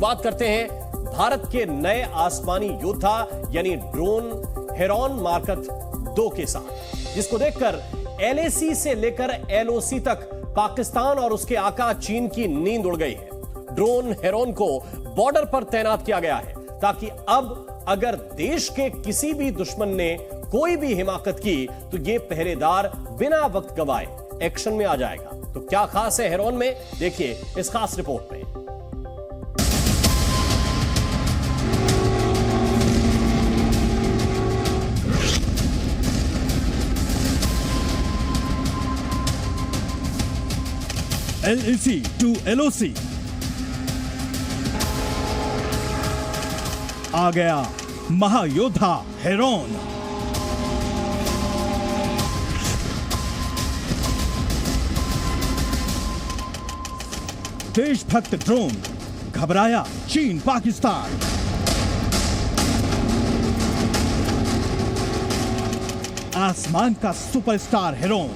शुरुआत करते हैं भारत के नए आसमानी योद्धा यानी ड्रोन हेरॉन मार्क 2 के साथ, जिसको देखकर LAC से लेकर LOC तक पाकिस्तान और उसके आका चीन की नींद उड़ गई है। ड्रोन हेरॉन को बॉर्डर पर तैनात किया गया है ताकि अब अगर देश के किसी भी दुश्मन ने कोई भी हिमाकत की तो यह पहरेदार बिना वक्त गवाए एक्शन में आ जाएगा। तो क्या खास है हेरॉन में, देखिए इस खास रिपोर्ट में। LAC to LOC आ गया महायोद्धा हेरॉन। देशभक्त ड्रोन घबराया चीन पाकिस्तान। आसमान का सुपरस्टार हेरॉन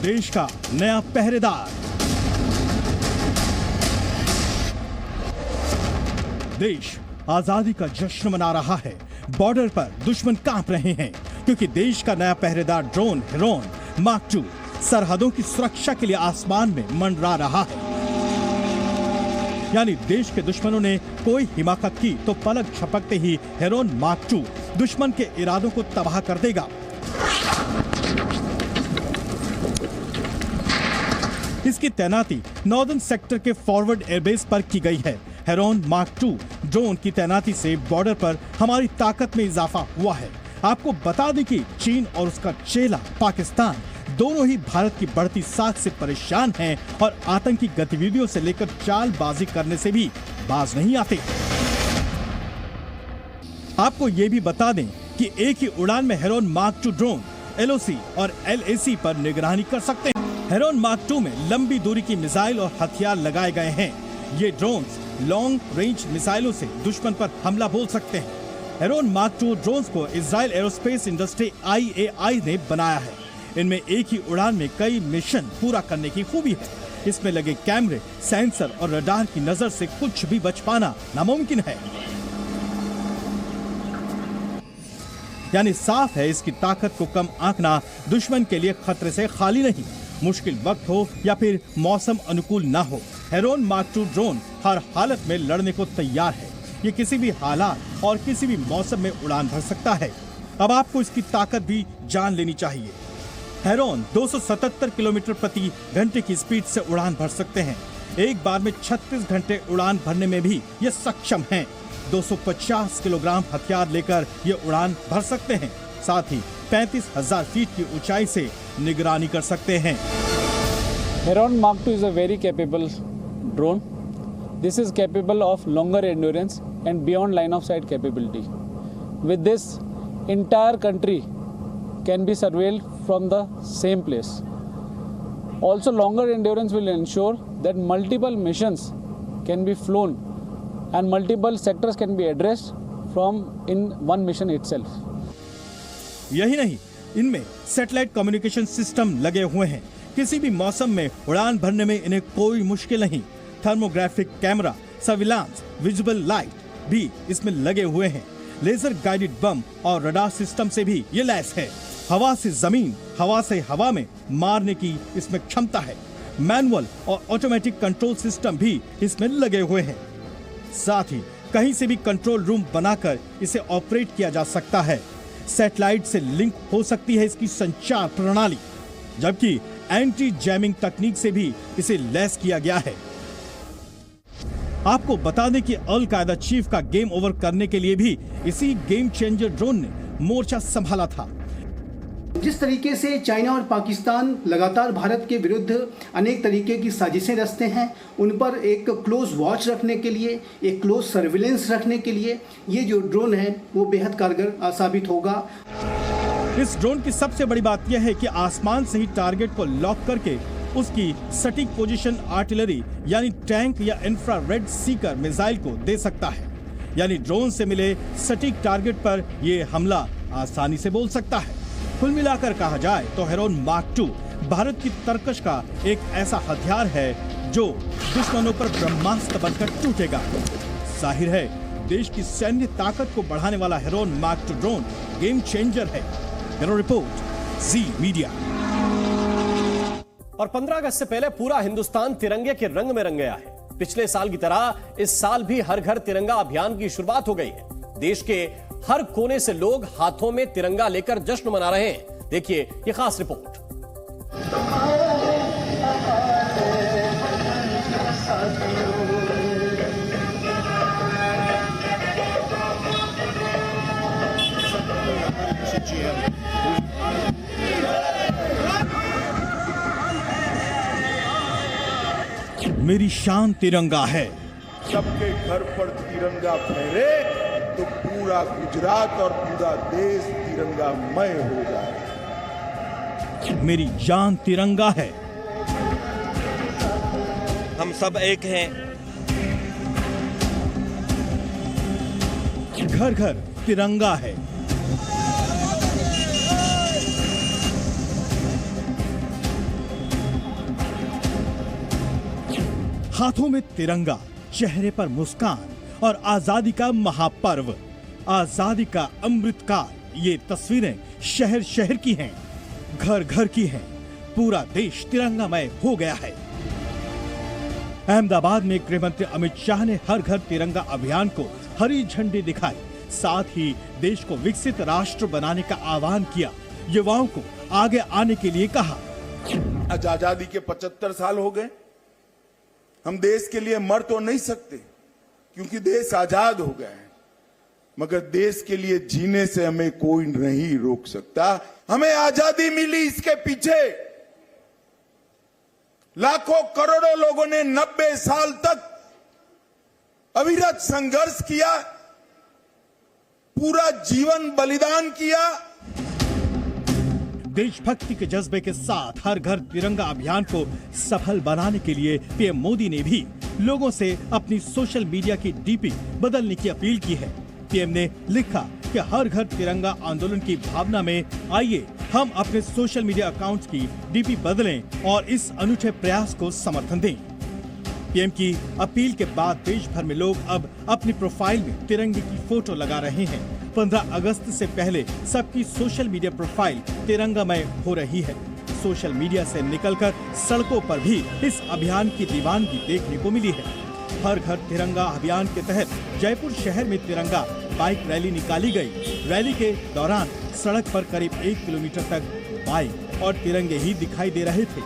देश का नया पहरेदार। देश आजादी का जश्न मना रहा है, बॉर्डर पर दुश्मन कांप रहे हैं क्योंकि देश का नया पहरेदार ड्रोन हेरॉन मार्क 2 सरहदों की सुरक्षा के लिए आसमान में मंडरा रहा है। यानी देश के दुश्मनों ने कोई हिमाकत की तो पलक झपकते ही हेरॉन मार्क 2 दुश्मन के इरादों को तबाह कर देगा। इसकी तैनाती नॉर्दर्न सेक्टर के फॉरवर्ड एयरबेस पर की गई है। हेरॉन मार्क 2 ड्रोन की तैनाती से बॉर्डर पर हमारी ताकत में इजाफा हुआ है। आपको बता दें कि चीन और उसका चेला पाकिस्तान दोनों ही भारत की बढ़ती साख से परेशान हैं और आतंकी गतिविधियों से लेकर चालबाजी करने से भी बाज नहीं आते। आपको ये भी बता दें कि एक ही उड़ान में हेरॉन मार्क 2 ड्रोन LOC और LAC पर निगरानी कर सकते हैं। हेरॉन मार्क 2 में लंबी दूरी की मिसाइल और हथियार लगाए गए हैं। ये ड्रोन्स लॉन्ग रेंज मिसाइलों से दुश्मन पर हमला बोल सकते हैं। हेरॉन मार्क 2 ड्रोन्स को इजराइल एरोस्पेस इंडस्ट्री IAI ने बनाया है। इनमें एक ही उड़ान में कई मिशन पूरा करने की खूबी है। इसमें लगे कैमरे, सेंसर और रडार की नजर से कुछ भी बच पाना नामुमकिन है। यानी साफ है इसकी ताकत को कम आंकना दुश्मन के लिए खतरे से खाली नहीं। मुश्किल वक्त हो या फिर मौसम अनुकूल ना हो, हेरॉन मार्क 2 ड्रोन हर हालत में लड़ने को तैयार है। ये किसी भी हालात और किसी भी मौसम में उड़ान भर सकता है। अब आपको इसकी ताकत भी जान लेनी चाहिए। हेरॉन 277 किलोमीटर प्रति घंटे की स्पीड से उड़ान भर सकते हैं। एक बार में 36 घंटे उड़ान भरने में भी ये सक्षम हैं। 250 किलोग्राम हथियार लेकर ये उड़ान भर सकते हैं। साथ ही 35,000 फीट की ऊंचाई से निगरानी कर सकते हैं। Heron Mark 2 is a very capable drone. This is capable of longer endurance and beyond line of sight capability. With this, entire country can be surveilled from the same place. Also, longer endurance will ensure that multiple missions can be flown and multiple sectors can be addressed from in one mission itself. यही नहीं, इनमें satellite communication system लगे हुए हैं। किसी भी मौसम में उड़ान भरने में इन्हें कोई मुश्किल नहीं। Thermographic camera, surveillance, visible light भी इसमें लगे हुए हैं। लेजर गाइडेड बम और रडार सिस्टम से भी ये लैस है। हवा से जमीन, हवा से हवा में मारने की इसमें क्षमता है। मैनुअल और ऑटोमेटिक कंट्रोल सिस्टम भी इसमें लगे हुए हैं। साथ ही कहीं से भी कंट्रोल रूम बनाकर इसे ऑपरेट किया जा सकता है। सैटेलाइट से लिंक हो सकती है इसकी संचार प्रणाली, जबकि एंटी जैमिंग तकनीक से भी इसे लैस किया गया है। आपको बता दें कि अल कायदा चीफ का गेम ओवर करने के लिए भी इसी गेम चेंजर ड्रोन ने मोर्चा संभाला था। जिस तरीके से चाइना और पाकिस्तान लगातार भारत के विरुद्ध अनेक तरीके की साजिशें रचते हैं, उन पर एक क्लोज वॉच रखने के लिए, एक क्लोज सर्विलेंस रखने के लिए ये जो ड्रोन है वो बेहद कारगर साबित होगा। इस ड्रोन की सबसे बड़ी बात यह है कि आसमान से ही टारगेट को लॉक करके उसकी सटीक पोजीशन आर्टिलरी यानी टैंक या इंफ्रारेड सीकर मिसाइल को दे सकता है। यानी ड्रोन से मिले सटीक टारगेट पर यह हमला आसानी से बोल सकता है। कुल मिलाकर कहा जाए तो हेरॉन मार्क 2 भारत की तरकश का एक ऐसा हथियार है जो दुश्मनों पर ब्रह्मास्त्र बनकर टूटेगा। जाहिर है देश की सैन्य ताकत को बढ़ाने वाला heron mark II drone game changer है। ब्यूरो रिपोर्ट, जी मीडिया। और 15 अगस्त से पहले पूरा हिंदुस्तान तिरंगे के रंग में रंग गया है। पिछले साल की तरह इस साल भी हर घर तिरंगा अभियान की शुरुआत हो गई है। देश के हर कोने से लोग हाथों में तिरंगा लेकर जश्न मना रहे हैं। देखिए ये खास रिपोर्ट। मेरी शान तिरंगा है। सबके घर पर तिरंगा फहरे तो पूरा गुजरात और पूरा देश तिरंगामय हो जाए। मेरी जान तिरंगा है। हम सब एक हैं। घर घर तिरंगा है। हाथों में तिरंगा, चेहरे पर मुस्कान और आजादी का महापर्व, आजादी का अमृत काल। ये तस्वीरें शहर शहर की हैं, घर घर की हैं। पूरा देश तिरंगामय हो गया है। अहमदाबाद में गृह मंत्री अमित शाह ने हर घर तिरंगा अभियान को हरी झंडी दिखाई। साथ ही देश को विकसित राष्ट्र बनाने का आह्वान किया। युवाओं को आगे आने के लिए कहा। आज आजादी के 75 साल हो गए। हम देश के लिए मर तो नहीं सकते क्योंकि देश आजाद हो गया है, मगर देश के लिए जीने से हमें कोई नहीं रोक सकता। हमें आजादी मिली, इसके पीछे लाखों करोड़ों लोगों ने 90 साल तक अविरत संघर्ष किया, पूरा जीवन बलिदान किया। देशभक्ति के जज्बे के साथ हर घर तिरंगा अभियान को सफल बनाने के लिए पीएम मोदी ने भी लोगों से अपनी सोशल मीडिया की डीपी बदलने की अपील की है। पीएम ने लिखा कि हर घर तिरंगा आंदोलन की भावना में आइए हम अपने सोशल मीडिया अकाउंट्स की डीपी बदलें और इस अनूठे प्रयास को समर्थन दें। पीएम की अपील के बाद देश भर में लोग अब अपनी प्रोफाइल में तिरंगे की फोटो लगा रहे हैं। 15 अगस्त से पहले सबकी सोशल मीडिया प्रोफाइल तिरंगामय हो रही है। सोशल मीडिया से निकलकर सड़कों पर भी इस अभियान की दीवानगी देखने को मिली है। हर घर तिरंगा अभियान के तहत जयपुर शहर में तिरंगा बाइक रैली निकाली गई। रैली के दौरान सड़क पर करीब 1 किलोमीटर तक बाइक और तिरंगे ही दिखाई दे रहे थे।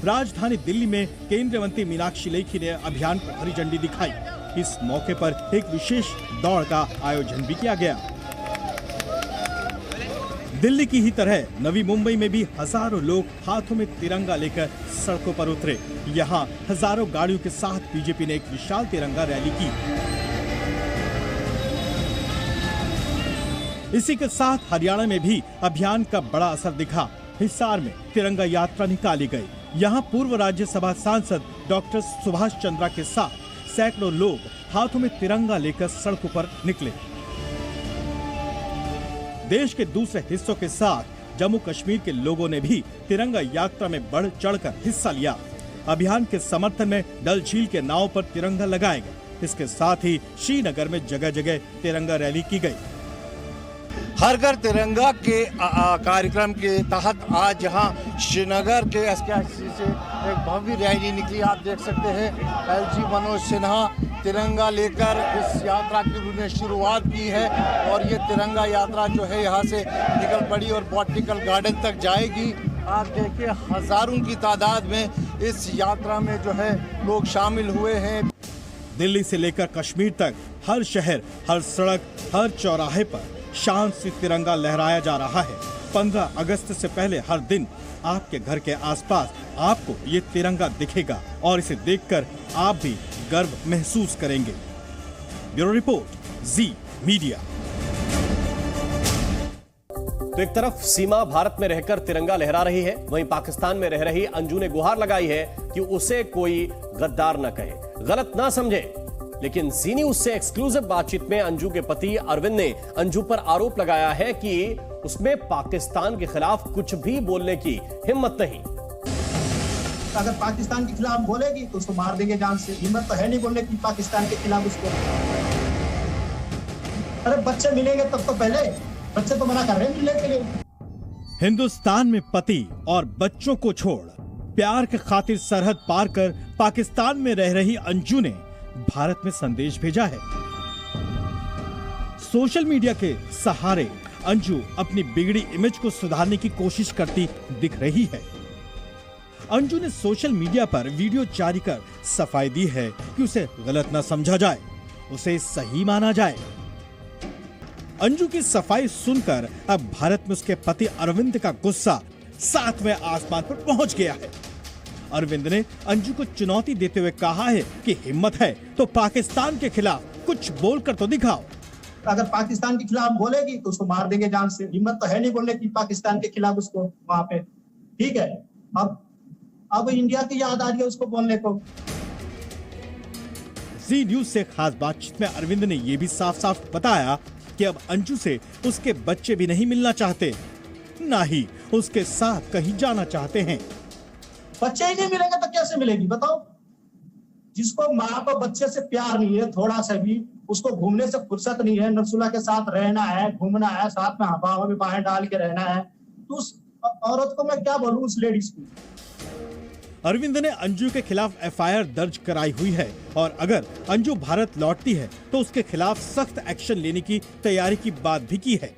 राजधानी दिल्ली में केंद्रीय मंत्री मीनाक्षी लेखी ने अभियान को हरी झंडी दिखाई। इस मौके पर एक विशेष दौड़ का आयोजन भी किया गया। दिल्ली की ही तरह नवी मुंबई में भी हजारों लोग हाथों में तिरंगा लेकर सड़कों पर उतरे। यहाँ हजारों गाड़ियों के साथ बीजेपी ने एक विशाल तिरंगा रैली की। इसी के साथ हरियाणा में भी अभियान का बड़ा असर दिखा। हिसार में तिरंगा यात्रा निकाली गई। यहाँ पूर्व राज्यसभा सांसद डॉक्टर सुभाष चंद्रा के साथ सैकड़ों लोग हाथों में तिरंगा लेकर सड़कों पर निकले। देश के दूसरे हिस्सों के साथ जम्मू कश्मीर के लोगों ने भी तिरंगा यात्रा में बढ़ चढ़कर हिस्सा लिया। अभियान के समर्थन में डल झील के नाव पर तिरंगा लगाया गया। इसके साथ ही श्रीनगर में जगह जगह तिरंगा रैली की गई। हर घर तिरंगा के कार्यक्रम के तहत आज यहाँ श्रीनगर के SKIC से एक भव्य रैली निकली। आप देख सकते हैं LG मनोज सिन्हा तिरंगा लेकर इस यात्रा की उन्होंने शुरुआत की है और ये तिरंगा यात्रा जो है यहाँ से निकल पड़ी और बॉटनिकल गार्डन तक जाएगी। आप देखिए हजारों की तादाद में इस यात्रा में जो है लोग शामिल हुए हैं। दिल्ली से लेकर कश्मीर तक हर शहर, हर सड़क, हर चौराहे पर शान से तिरंगा लहराया जा रहा है। 15 अगस्त से पहले हर दिन आपके घर के आसपास आपको ये तिरंगा दिखेगा और इसे देखकर आप भी गर्व महसूस करेंगे। ब्यूरो रिपोर्ट, जी मीडिया। तो एक तरफ सीमा भारत में रहकर तिरंगा लहरा रही है, वहीं पाकिस्तान में रह रही अंजू ने गुहार लगाई है कि उसे कोई गद्दार न कहे, गलत ना समझे। लेकिन जी न्यूज से एक्सक्लूसिव बातचीत में अंजू के पति अरविंद ने अंजू पर आरोप लगाया है कि उसमें पाकिस्तान के खिलाफ कुछ भी बोलने की हिम्मत नहीं। अगर पाकिस्तान के खिलाफ बोलेगी तो उसको मार देंगे जान से। हिम्मत तो है नहीं बोलने की पाकिस्तान के खिलाफ उसको। अरे बच्चे मिलेंगे तब तो पहले, बच्चे तो मना कर रहे हैं मिलने के लिए। हिंदुस्तान में पति और बच्चों को छोड़ प्यार के खातिर सरहद पार कर पाकिस्तान में रह रही अंजू ने भारत में संदेश भेजा है। सोशल मीडिया के सहारे अंजू अपनी बिगड़ी इमेज को सुधारने की कोशिश करती दिख रही है। अंजू ने सोशल मीडिया पर वीडियो जारी कर सफाई दी है कि उसे गलत न समझा जाए, उसे सही माना जाए। अंजू की सफाई सुनकर अब भारत में उसके पति अरविंद का गुस्सा 7वें आसमान पर पहुंच गया है। अरविंद ने अंजू को चुनौती देते हुए कहा है कि हिम्मत है तो पाकिस्तान के खिलाफ कुछ बोलकर तो दिखाओ। अगर पाकिस्तान के खिलाफ बोलेगी तो उसको मार देंगे जान से। हिम्मत तो है नहीं बोलने की पाकिस्तान के खिलाफ उसको वहां पे। ठीक है, अब इंडिया की याद आ रही है उसको बोलने को। जी न्यूज से खास बातचीत में अरविंद ने यह भी साफ साफ बताया कि अब अंजू से उसके बच्चे भी नहीं मिलना चाहते, ना ही उसके साथ कहीं जाना चाहते हैं। बच्चे ही नहीं मिलेंगे तो कैसे मिलेगी बताओ? जिसको माँ को बच्चे से प्यार नहीं है थोड़ा सा भी, उसको घूमने से फुर्सत नहीं है, नरसुल्ला के साथ रहना है, घूमना है, साथ में हवा में बाहें डाल के रहना है, तो उस औरत को मैं क्या बोलूं, उस लेडीज को। अरविंद ने अंजू के खिलाफ एफआईआर दर्ज कराई हुई है और अगर अंजू भारत लौटती है तो उसके खिलाफ सख्त एक्शन लेने की तैयारी की बात भी की है।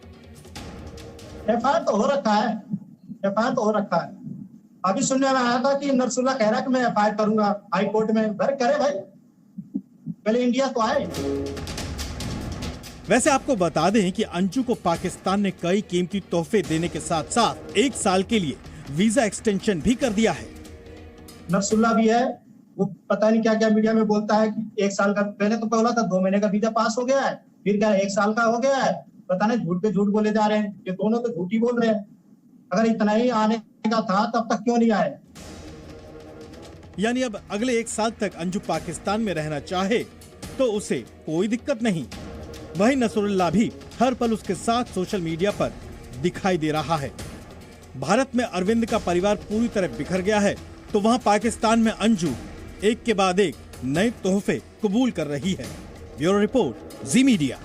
एफआईआर तो हो रखा है, एफआईआर तो हो रखा है। अभी सुनने में आया था कि नरसुल्ला कह रहा है कि मैं एफआईआर करूंगा हाई कोर्ट में। करे भाई, पहले इंडिया तो आए। वैसे आपको बता दें कि अंजू को पाकिस्तान ने कई कीमती तोहफे देने के साथ साथ 1 साल के लिए वीजा एक्सटेंशन भी कर दिया है। नरसुल्ला भी है, वो पता नहीं क्या क्या मीडिया में बोलता है कि 1 साल का, पहले तो बोला था 2 महीने का वीजा पास हो गया है, फिर क्या 1 साल का हो गया है। पता नहीं झूठ पे झूठ बोले जा रहे हैं, ये दोनों तो झूठ ही बोल रहे हैं। अगर इतना ही आने का था तब तक क्यों नहीं आए? यानी अब अगले 1 साल तक अंजू पाकिस्तान में रहना चाहे तो उसे कोई दिक्कत नहीं। वहीं नसरुल्लाह भी हर पल उसके साथ सोशल मीडिया पर दिखाई दे रहा है। भारत में अरविंद का परिवार पूरी तरह बिखर गया है तो वहां पाकिस्तान में अंजू एक के बाद एक नए तोहफे कबूल कर रही है। ब्यूरो रिपोर्ट, जी मीडिया।